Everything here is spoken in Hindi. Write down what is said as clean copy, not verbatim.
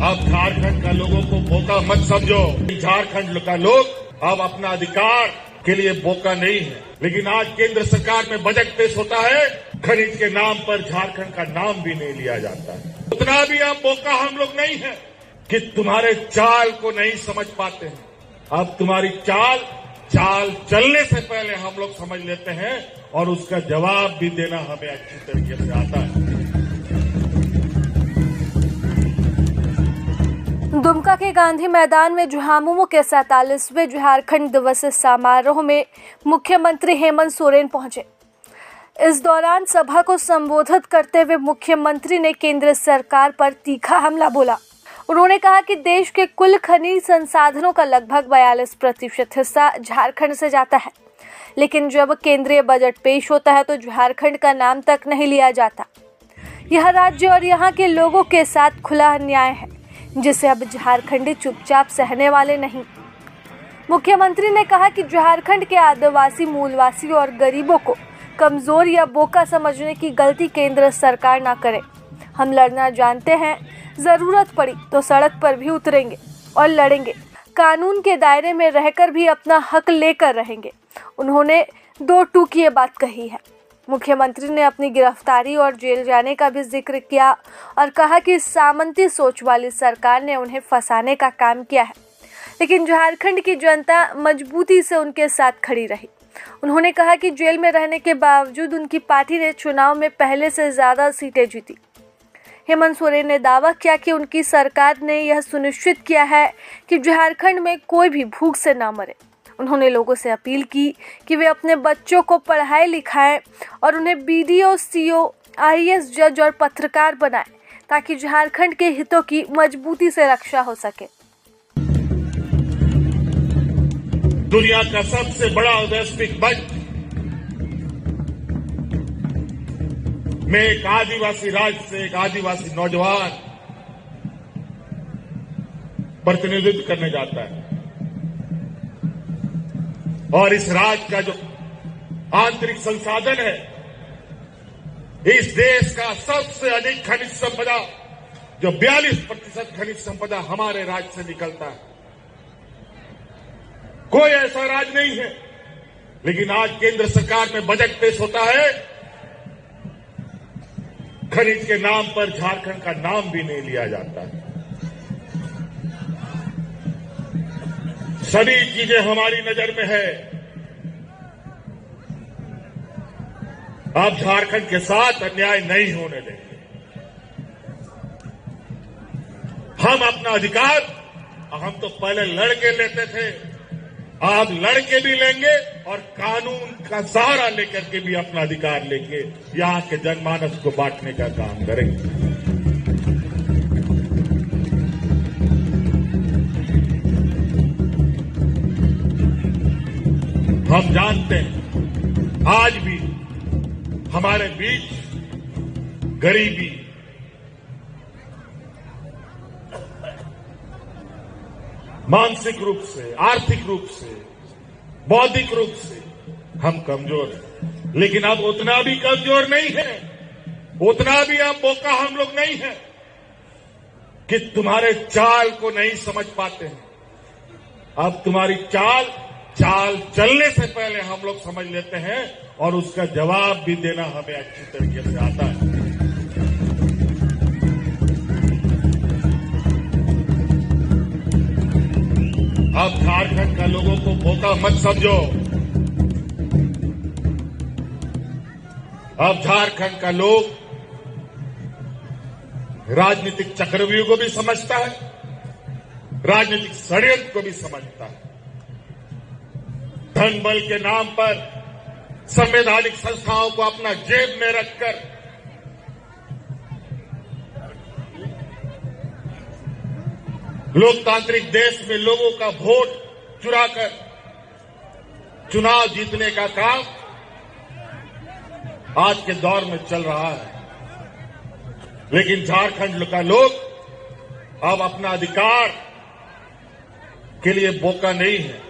अब झारखंड का लोगों को बोका मत समझो। झारखंड का लोग अब अपना अधिकार के लिए बोका नहीं है। लेकिन आज केंद्र सरकार में बजट पेश होता है, खनिज के नाम पर झारखंड का नाम भी नहीं लिया जाता है। उतना भी अब बोका हम लोग नहीं है कि तुम्हारे चाल को नहीं समझ पाते हैं। अब तुम्हारी चाल चलने से पहले हम लोग समझ लेते हैं और उसका जवाब भी देना हमें अच्छी तरीके से आता है। दुमका के गांधी मैदान में झामुमो के 47वें झारखंड दिवस समारोह में मुख्यमंत्री हेमंत सोरेन पहुंचे। इस दौरान सभा को संबोधित करते हुए मुख्यमंत्री ने केंद्र सरकार पर तीखा हमला बोला। उन्होंने कहा कि देश के कुल खनिज संसाधनों का लगभग 42% हिस्सा झारखंड से जाता है, लेकिन जब केंद्रीय बजट पेश होता है तो झारखंड का नाम तक नहीं लिया जाता। यह राज्य और यहाँ के लोगों के साथ खुला अन्याय है, जिसे अब झारखंडी चुपचाप सहने वाले नहीं। मुख्यमंत्री ने कहा कि झारखंड के आदिवासी, मूलवासी और गरीबों को कमजोर या बोका समझने की गलती केंद्र सरकार ना करे। हम लड़ना जानते हैं, जरूरत पड़ी तो सड़क पर भी उतरेंगे और लड़ेंगे। कानून के दायरे में रहकर भी अपना हक लेकर रहेंगे। उन्होंने 2 टूक ये बात कही है। मुख्यमंत्री ने अपनी गिरफ्तारी और जेल जाने का भी जिक्र किया और कहा कि सामंती सोच वाली सरकार ने उन्हें फंसाने का काम किया है, लेकिन झारखंड की जनता मजबूती से उनके साथ खड़ी रही। उन्होंने कहा कि जेल में रहने के बावजूद उनकी पार्टी ने चुनाव में पहले से ज़्यादा सीटें जीती। हेमंत सोरेन ने दावा किया कि उनकी सरकार ने यह सुनिश्चित किया है कि झारखंड में कोई भी भूख से ना मरे। उन्होंने लोगों से अपील की कि वे अपने बच्चों को पढ़ाएं लिखाएं और उन्हें BDO, CO, IAS जज और पत्रकार बनाएं, ताकि झारखंड के हितों की मजबूती से रक्षा हो सके। दुनिया का सबसे बड़ा वैश्विक मंच में एक आदिवासी राज्य से एक आदिवासी नौजवान प्रतिनिधित्व करने जाता है और इस राज्य का जो आंतरिक संसाधन है, इस देश का सबसे अधिक खनिज संपदा, जो 42% खनिज संपदा हमारे राज्य से निकलता है। कोई ऐसा राज्य नहीं है। लेकिन आज केंद्र सरकार में बजट पेश होता है, खनिज के नाम पर झारखंड का नाम भी नहीं लिया जाता है। सभी चीजें हमारी नजर में है। अब झारखंड के साथ अन्याय नहीं होने देंगे। हम अपना अधिकार, हम तो पहले लड़के लेते थे, अब लड़के भी लेंगे और कानून का सहारा लेकर के भी अपना अधिकार लेके यहां के जनमानस को बांटने का काम करेंगे। हम जानते हैं आज भी हमारे बीच गरीबी, मानसिक रूप से, आर्थिक रूप से, बौद्धिक रूप से हम कमजोर हैं। लेकिन अब उतना भी कमजोर नहीं है, उतना भी अब बोका हम लोग नहीं है कि तुम्हारे चाल को नहीं समझ पाते हैं। अब तुम्हारी चाल चलने से पहले हम लोग समझ लेते हैं और उसका जवाब भी देना हमें अच्छी तरीके से आता है। अब झारखंड का लोगों को बोका मत समझो। अब झारखंड का लोग राजनीतिक चक्रव्यूह को भी समझता है, राजनीतिक षड्यंत्र को भी समझता है। धन बल के नाम पर संवैधानिक संस्थाओं को अपना जेब में रखकर लोकतांत्रिक देश में लोगों का वोट चुराकर चुनाव जीतने का काम आज के दौर में चल रहा है। लेकिन झारखंड का लोग अब अपना अधिकार के लिए बोका नहीं है।